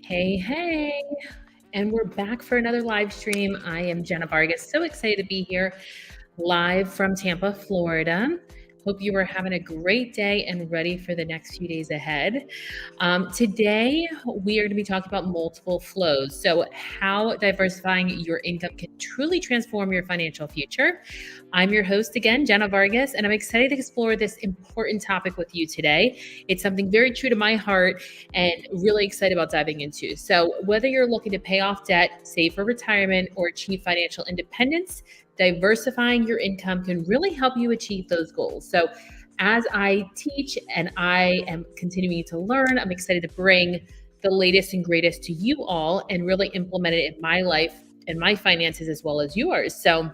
Hey, hey, and we're back for another live stream. I am Jenna Vargas. So excited to be here live from Tampa, Florida. Hope you are having a great day and ready for the next few days ahead. Today, we are going to be talking about multiple flows. So, how diversifying your income can truly transform your financial future. I'm your host again, Jenna Vargas, and I'm excited to explore this important topic with you today. It's something very true to my heart and really excited about diving into. So, whether you're looking to pay off debt, save for retirement, or achieve financial independence, diversifying your income can really help you achieve those goals. So, as I teach and I am continuing to learn, I'm excited to bring the latest and greatest to you all and really implement it in my life and my finances as well as yours. So,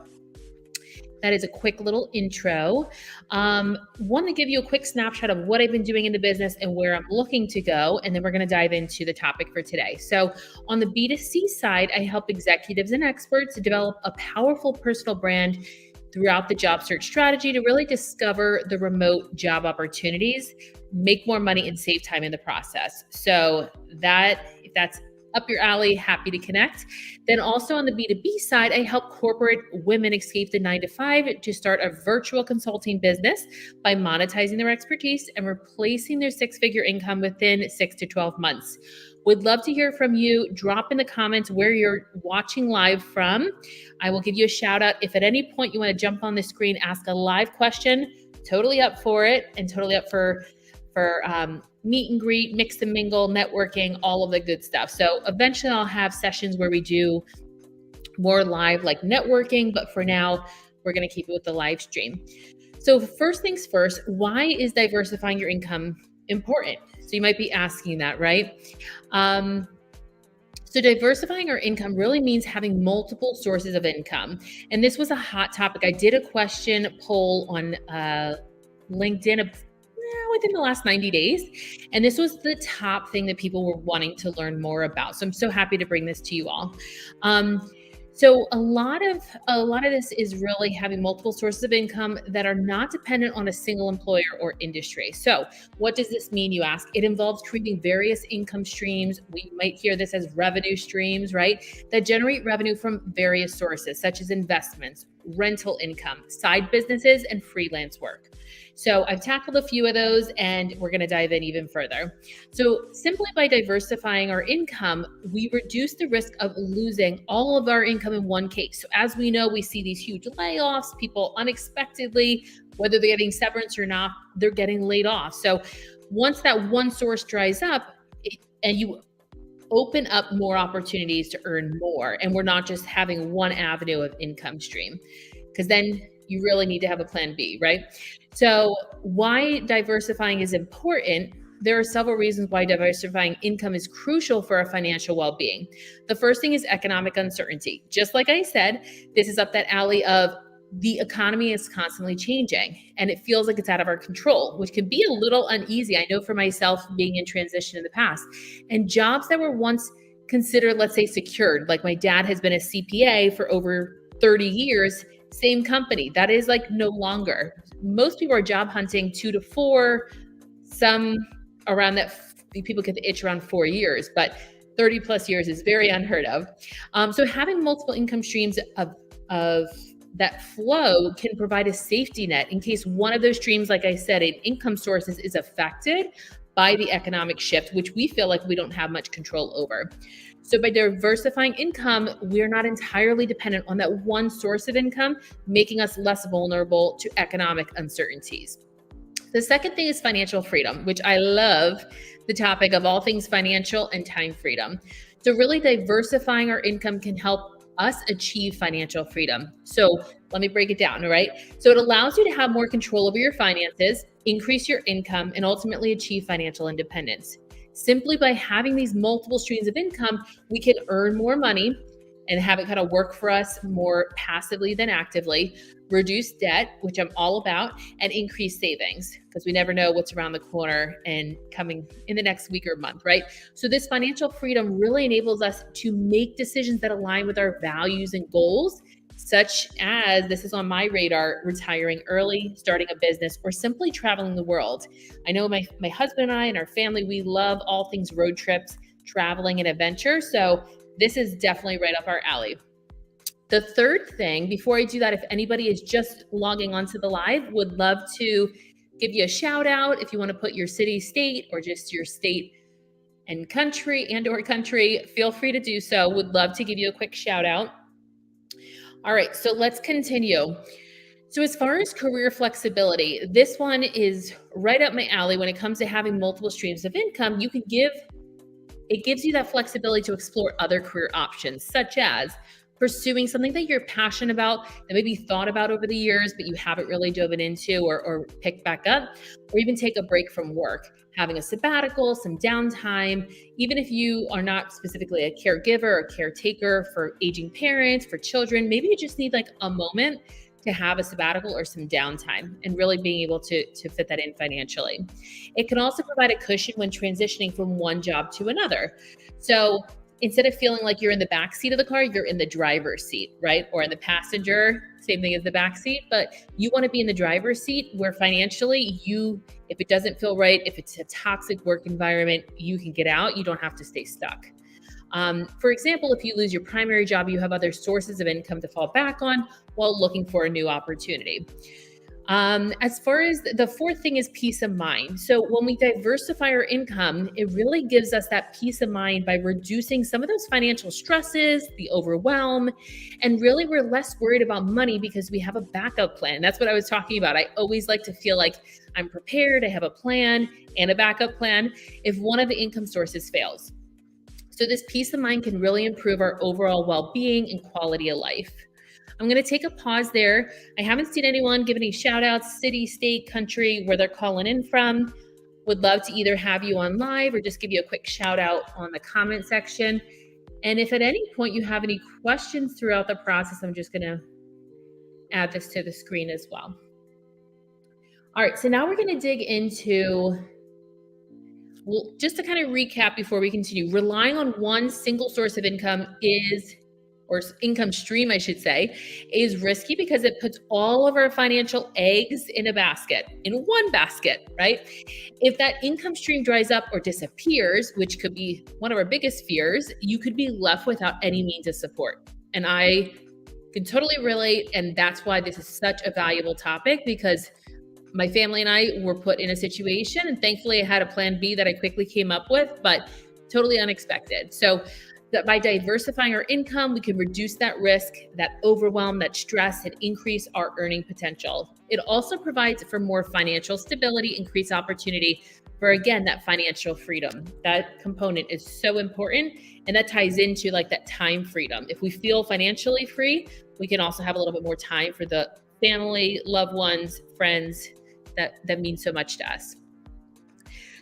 that is a quick little intro. Want to give you a quick snapshot of what I've been doing in the business and where I'm looking to go. And then we're going to dive into the topic for today. So on the B2C side, I help executives and experts develop a powerful personal brand throughout the job search strategy to really discover the remote job opportunities, make more money, and save time in the process. So if that's up your alley, happy to connect. Then also on the B2B side, I help corporate women escape the 9-to-5 to start a virtual consulting business by monetizing their expertise and replacing their six-figure income within 6 to 12 months. Would love to hear from you. Drop in the comments where you're watching live from. I will give you a shout out. If at any point you want to jump on the screen, ask a live question, totally up for it and totally up for meet and greet, mix and mingle, networking, all of the good stuff. So eventually I'll have sessions where we do more live like networking, but for now, we're going to keep it with the live stream. So first things first, why is diversifying your income important? So you might be asking that, right? So diversifying our income really means having multiple sources of income. And this was a hot topic. I did a question poll on LinkedIn within the last 90 days. And this was the top thing that people were wanting to learn more about. So I'm so happy to bring this to you all. So a lot of this is really having multiple sources of income that are not dependent on a single employer or industry. So what does this mean, you ask? It involves creating various income streams. We might hear this as revenue streams, right? That generate revenue from various sources, such as investments, rental income, side businesses, and freelance work. So I've tackled a few of those and we're going to dive in even further. So simply by diversifying our income, we reduce the risk of losing all of our income in one case. So as we know, we see these huge layoffs, people unexpectedly, whether they're getting severance or not, they're getting laid off. So once that one source dries up and you open up more opportunities to earn more, and we're not just having one avenue of income stream, because then you really need to have a plan B, right? So why diversifying is important? There are several reasons why diversifying income is crucial for our financial well-being. The first thing is economic uncertainty. Just like I said, this is up that alley of the economy is constantly changing and it feels like it's out of our control, which can be a little uneasy. I know for myself being in transition in the past, and jobs that were once considered, let's say, secured, like my dad has been a CPA for over 30 years, same company, that is like no longer. Most people are job hunting 2 to 4, some around that, people get the itch around 4 years, but 30 plus years is very unheard of. So having multiple income streams of that flow can provide a safety net in case one of those streams, like I said, in income sources is affected by the economic shift, which we feel like we don't have much control over. So by diversifying income, we're not entirely dependent on that one source of income, making us less vulnerable to economic uncertainties. The second thing is financial freedom, which I love the topic of all things financial and time freedom. So really diversifying our income can help us achieve financial freedom. So let me break it down, all right? So it allows you to have more control over your finances, increase your income, and ultimately achieve financial independence. Simply by having these multiple streams of income, we can earn more money and have it kind of work for us more passively than actively, reduce debt, which I'm all about, and increase savings because we never know what's around the corner and coming in the next week or month, right? So this financial freedom really enables us to make decisions that align with our values and goals, such as, this is on my radar, retiring early, starting a business, or simply traveling the world. I know my husband and I and our family, we love all things road trips. traveling and adventure. So this is definitely right up our alley. The third thing, before I do that, if anybody is just logging onto the live, would love to give you a shout out. If you want to put your city, state, or just your state and or country, feel free to do so. Would love to give you a quick shout out. All right, so let's continue. So as far as career flexibility, this one is right up my alley when it comes to having multiple streams of income. It gives you that flexibility to explore other career options, such as pursuing something that you're passionate about, that maybe you thought about over the years, but you haven't really dove into or picked back up, or even take a break from work, having a sabbatical, some downtime. Even if you are not specifically a caregiver or caretaker for aging parents, for children, maybe you just need like a moment to have a sabbatical or some downtime and really being able to fit that in financially. It can also provide a cushion when transitioning from one job to another. So instead of feeling like you're in the back seat of the car, you're in the driver's seat, right? Or in the passenger, same thing as the back seat, but you want to be in the driver's seat where financially if it doesn't feel right, if it's a toxic work environment, you can get out. You don't have to stay stuck. For example, if you lose your primary job, you have other sources of income to fall back on while looking for a new opportunity. As far as the fourth thing is peace of mind. So when we diversify our income, it really gives us that peace of mind by reducing some of those financial stresses, the overwhelm, and really we're less worried about money because we have a backup plan. That's what I was talking about. I always like to feel like I'm prepared. I have a plan and a backup plan if one of the income sources fails. So this peace of mind can really improve our overall well-being and quality of life. I'm going to take a pause there. I haven't seen anyone give any shout outs, city, state, country, where they're calling in from. Would love to either have you on live or just give you a quick shout out on the comment section. And if at any point you have any questions throughout the process, I'm just going to add this to the screen as well. All right, so now we're going to dig into, well, just to kind of recap before we continue, relying on one single source of income or income stream, I should say, is risky because it puts all of our financial eggs in one basket, right? If that income stream dries up or disappears, which could be one of our biggest fears, you could be left without any means of support. And I can totally relate. And that's why this is such a valuable topic, because my family and I were put in a situation, and thankfully I had a plan B that I quickly came up with, but totally unexpected. So that by diversifying our income, we can reduce that risk, that overwhelm, that stress, and increase our earning potential. It also provides for more financial stability, increased opportunity for, again, that financial freedom. That component is so important, and that ties into like that time freedom. If we feel financially free, we can also have a little bit more time for the family, loved ones, friends that mean so much to us.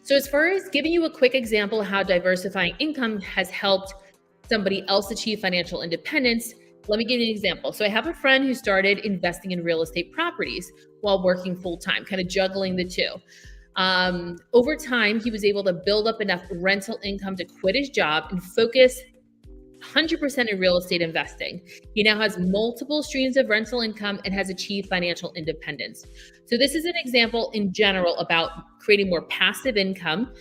So as far as giving you a quick example of how diversifying income has helped somebody else achieve financial independence, let me give you an example. So I have a friend who started investing in real estate properties while working full-time, kind of juggling the two. Over time, he was able to build up enough rental income to quit his job and focus 100% in real estate investing. He now has multiple streams of rental income and has achieved financial independence. So this is an example in general about creating more passive income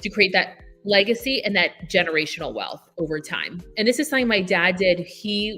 to create that legacy and that generational wealth over time. And this is something my dad did. He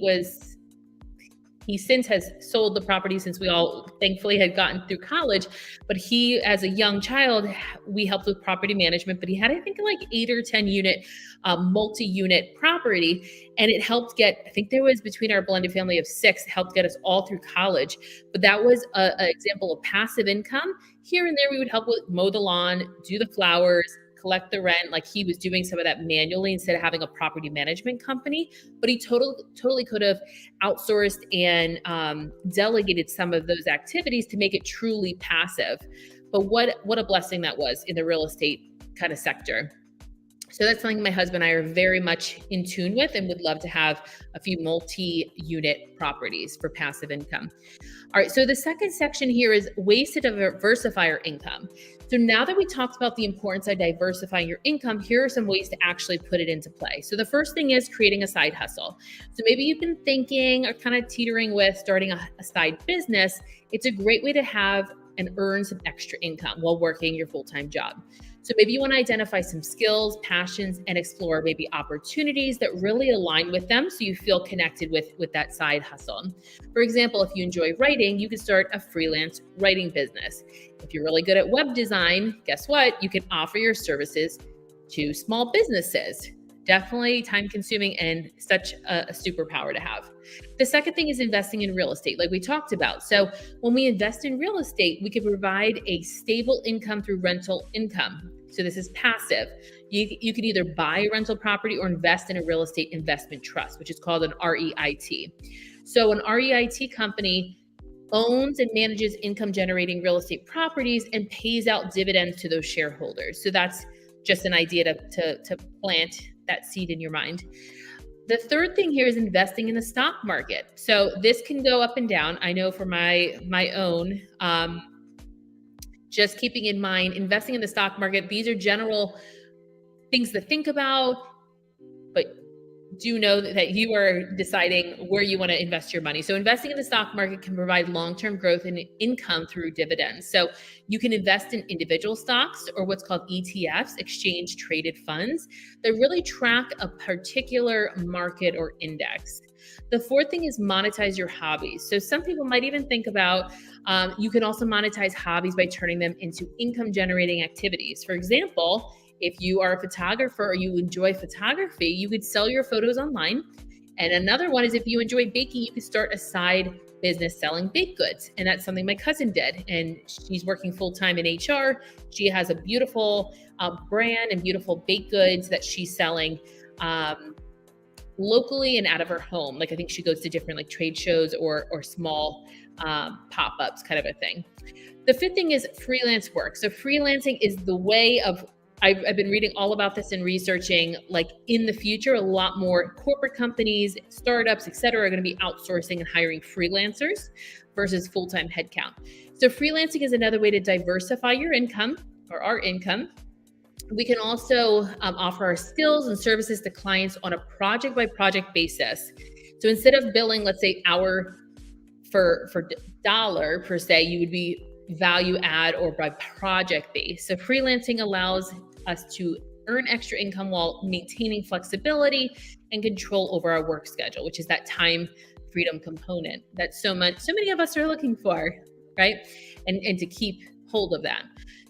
since has sold the property since we all thankfully had gotten through college. But he, as a young child, we helped with property management, but he had, I think, like 8 or 10 unit, multi-unit property. And it helped get, I think there was between our blended family of 6, helped get us all through college. But that was an example of passive income. Here and there, we would help with mow the lawn, do the flowers, collect the rent. Like he was doing some of that manually instead of having a property management company, but he totally could have outsourced and delegated some of those activities to make it truly passive. But what a blessing that was in the real estate kind of sector. So that's something my husband and I are very much in tune with and would love to have a few multi-unit properties for passive income. All right, so the second section here is ways to diversify our income. So now that we talked about the importance of diversifying your income, here are some ways to actually put it into play. So the first thing is creating a side hustle. So maybe you've been thinking or kind of teetering with starting a side business. It's a great way to have and earn some extra income while working your full-time job. So maybe you want to identify some skills, passions, and explore maybe opportunities that really align with them so you feel connected with that side hustle. For example, if you enjoy writing, you could start a freelance writing business. If you're really good at web design, guess what? You can offer your services to small businesses. Definitely time consuming and such a superpower to have. The second thing is investing in real estate, like we talked about. So when we invest in real estate, we can provide a stable income through rental income. So this is passive. You can either buy a rental property or invest in a real estate investment trust, which is called an REIT. So an REIT company owns and manages income generating real estate properties and pays out dividends to those shareholders. So that's just an idea to plant that seed in your mind. The third thing here is investing in the stock market. So this can go up and down. I know for my own, just keeping in mind, investing in the stock market, these are general things to think about, but do know that you are deciding where you want to invest your money. So investing in the stock market can provide long-term growth and income through dividends. So you can invest in individual stocks or what's called ETFs, exchange traded funds, that really track a particular market or index. The fourth thing is monetize your hobbies. So some people might even think about, you can also monetize hobbies by turning them into income generating activities. For example, if you are a photographer or you enjoy photography, you could sell your photos online. And another one is if you enjoy baking, you could start a side business selling baked goods. And that's something my cousin did. And she's working full-time in HR. She has a beautiful brand and beautiful baked goods that she's selling locally and out of her home. Like I think she goes to different like trade shows or small pop-ups kind of a thing. The fifth thing is freelance work. So freelancing is the way of I've been reading all about this and researching, like in the future, a lot more corporate companies, startups, et cetera, are going to be outsourcing and hiring freelancers versus full-time headcount. So freelancing is another way to diversify your income or our income. We can also offer our skills and services to clients on a project by project basis. So instead of billing, let's say hour for dollar per se, you would be value add or by project base. So freelancing allows us to earn extra income while maintaining flexibility and control over our work schedule, which is that time freedom component that so many of us are looking for, right? And to keep hold of that.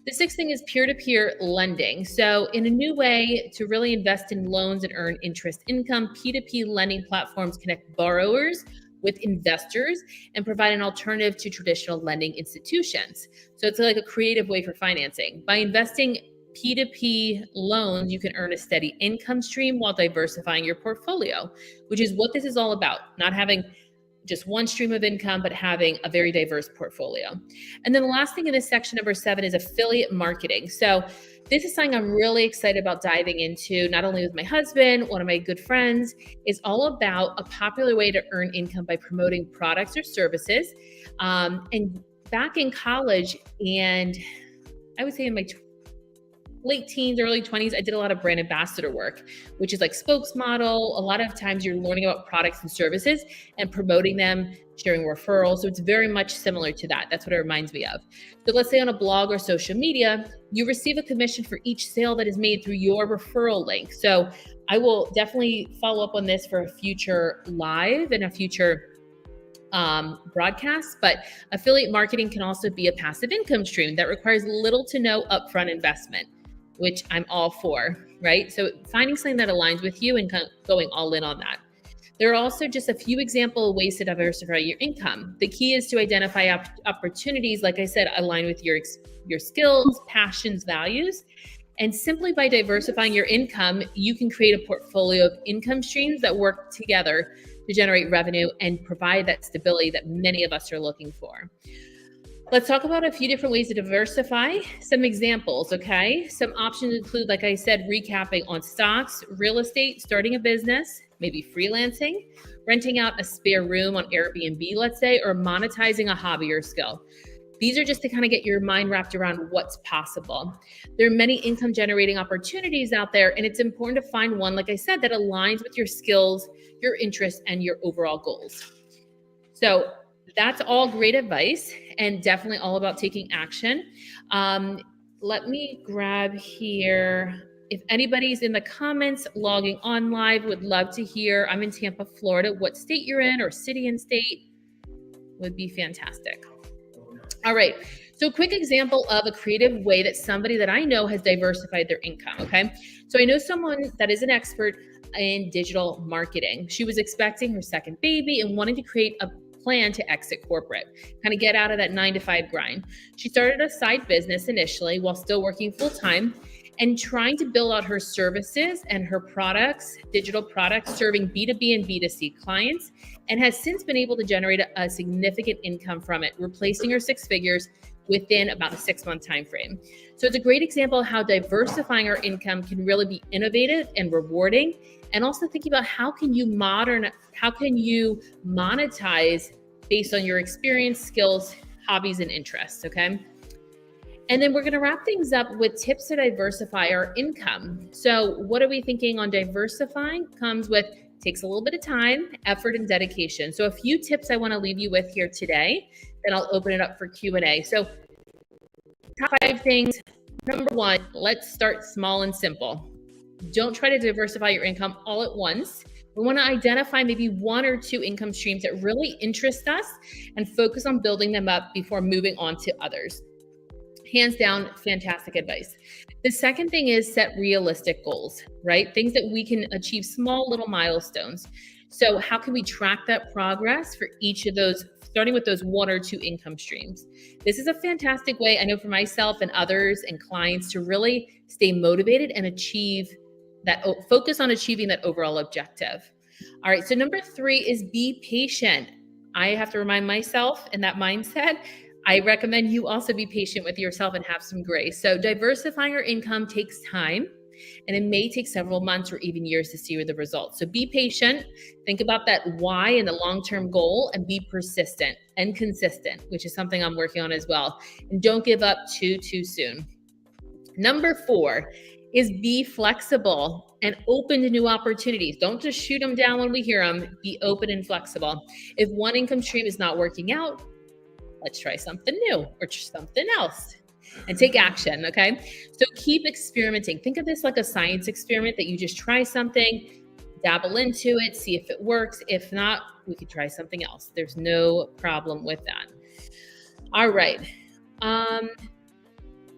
The sixth thing is peer-to-peer lending. So in a new way to really invest in loans and earn interest income, P2P lending platforms connect borrowers with investors and provide an alternative to traditional lending institutions. So it's like a creative way for financing. By investing P2P loans, you can earn a steady income stream while diversifying your portfolio, which is what this is all about. Not having just one stream of income, but having a very diverse portfolio. And then the last thing in this section, number 7, is affiliate marketing. So this is something I'm really excited about diving into, not only with my husband, one of my good friends. It's all about a popular way to earn income by promoting products or services. And back in college, and I would say in my late teens, early 20s, I did a lot of brand ambassador work, which is like spokesmodel. A lot of times you're learning about products and services and promoting them, sharing referrals. So it's very much similar to that. That's what it reminds me of. So let's say on a blog or social media, you receive a commission for each sale that is made through your referral link. So I will definitely follow up on this for a future live and a future broadcast, but affiliate marketing can also be a passive income stream that requires little to no upfront investment, which I'm all for, right? So finding something that aligns with you and going all in on that. There are also just a few example ways to diversify your income. The key is to identify opportunities, like I said, align with your skills, passions, values. And simply by diversifying your income, you can create a portfolio of income streams that work together to generate revenue and provide that stability that many of us are looking for. Let's talk about a few different ways to diversify. Some examples, okay? Some options include, like I said, recapping on stocks, real estate, starting a business, maybe freelancing, renting out a spare room on Airbnb, let's say, or monetizing a hobby or skill. These are just to kind of get your mind wrapped around what's possible. There are many income generating opportunities out there, and it's important to find one, like I said, that aligns with your skills, your interests, and your overall goals. So that's all great advice and definitely all about taking action. let me grab here. If anybody's in the comments logging on live, would love to hear. I'm in Tampa, Florida. What state you're in or city and state would be fantastic. All right. So a quick example of a creative way that somebody that I know has diversified their income. Okay. So I know someone that is an expert in digital marketing. She was expecting her second baby and wanting to create a plan to exit corporate, kind of get out of that 9 to 5 grind. She started a side business initially while still working full time and trying to build out her services and her products, digital products, serving B2B and B2C clients, and has since been able to generate a significant income from it, replacing her 6 figures within about a 6-month time frame. So it's a great example of how diversifying our income can really be innovative and rewarding, and also thinking about how can you monetize based on your experience, skills, hobbies, and interests, okay? And then we're going to wrap things up with tips to diversify our income. So what are we thinking on diversifying? Comes with, takes a little bit of time, effort, and dedication. So a few tips I want to leave you with here today, then I'll open it up for Q&A. So top 5 things. Number 1, let's start small and simple. Don't try to diversify your income all at once. We want to identify maybe 1 or 2 income streams that really interest us and focus on building them up before moving on to others. Hands down, fantastic advice. The second thing is set realistic goals, right? Things that we can achieve, small little milestones. So how can we track that progress for each of those, starting with those 1 or 2 income streams? This is a fantastic way, I know, for myself and others and clients to really stay motivated and focus on achieving that overall objective. All right, so number 3 is be patient. I have to remind myself in that mindset, I recommend you also be patient with yourself and have some grace. So diversifying your income takes time, and it may take several months or even years to see the results. So be patient, think about that why and the long-term goal, and be persistent and consistent, which is something I'm working on as well. And don't give up too soon. Number 4 is be flexible and open to new opportunities. Don't just shoot them down when we hear them. Be open and flexible. If one income stream is not working out, let's try something new or something else and take action, okay? So keep experimenting. Think of this like a science experiment that you just try something, dabble into it, see if it works. If not, we could try something else. There's no problem with that. All right.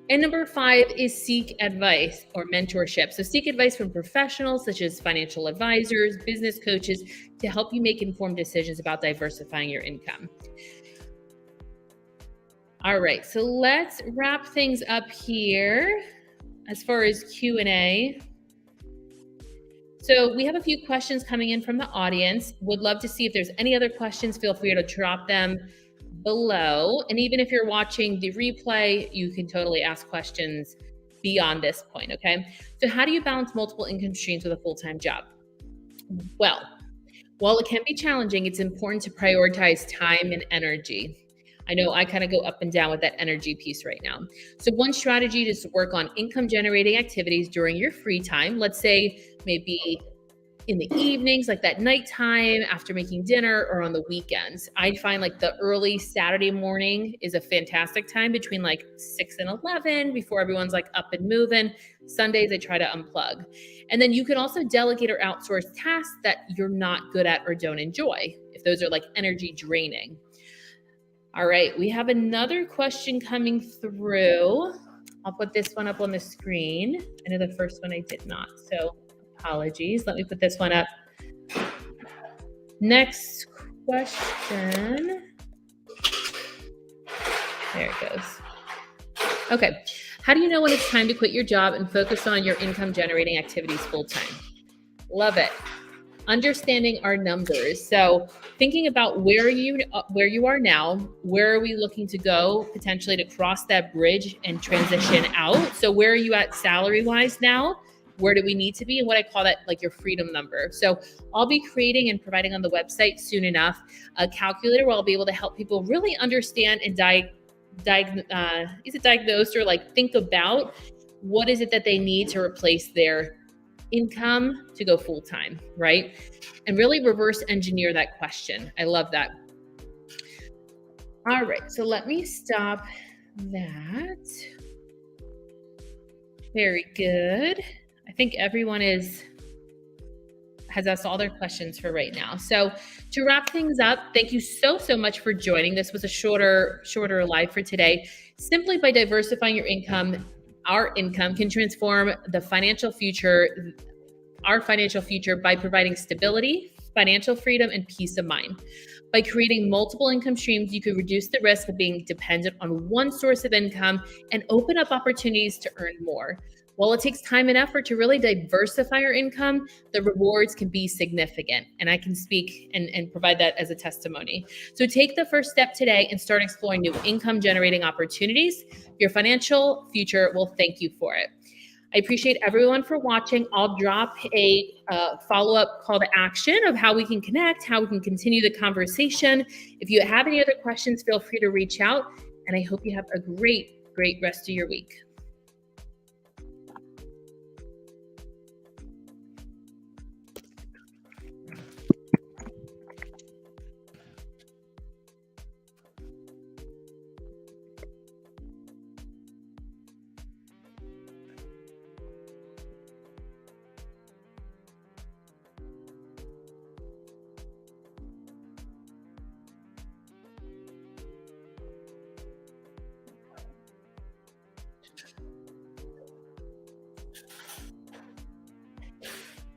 And number 5 is seek advice or mentorship. So seek advice from professionals such as financial advisors, business coaches to help you make informed decisions about diversifying your income. All right, so let's wrap things up here as far as Q&A. So we have a few questions coming in from the audience. Would love to see if there's any other questions. Feel free to drop them below. And even if you're watching the replay, you can totally ask questions beyond this point, okay? So how do you balance multiple income streams with a full-time job? Well, while it can be challenging, it's important to prioritize time and energy. I know I kind of go up and down with that energy piece right now. So one strategy is to work on income generating activities during your free time. Let's say maybe in the evenings, like that nighttime after making dinner, or on the weekends. I find like the early Saturday morning is a fantastic time between like 6 and 11 before everyone's like up and moving. Sundays, I try to unplug. And then you can also delegate or outsource tasks that you're not good at or don't enjoy, if those are like energy draining. All right, we have another question coming through. I'll put this one up on the screen. I know the first one I did not, so apologies. Let me put this one up. Next question. There it goes. Okay, how do you know when it's time to quit your job and focus on your income generating activities full time? Love it. Understanding our numbers. So thinking about where you are now, where are we looking to go potentially to cross that bridge and transition out? So where are you at salary wise now? Where do we need to be? And what I call that like your freedom number. So I'll be creating and providing on the website soon enough a calculator where I'll be able to help people really understand and diagnose or like think about what is it that they need to replace their income to go full-time, right? And really reverse engineer that question. I love that. All right, so let me stop that. Very good. I think everyone has asked all their questions for right now. So to wrap things up, thank you so much for joining. This was a shorter live for today. Simply by diversifying your income, our income can transform the financial future, our financial future, by providing stability, financial freedom, and peace of mind. By creating multiple income streams, you could reduce the risk of being dependent on one source of income and open up opportunities to earn more. While it takes time and effort to really diversify your income, the rewards can be significant. And I can speak and provide that as a testimony. So take the first step today and start exploring new income generating opportunities. Your financial future will thank you for it. I appreciate everyone for watching. I'll drop a follow-up call to action of how we can connect, how we can continue the conversation. If you have any other questions, feel free to reach out. And I hope you have a great rest of your week.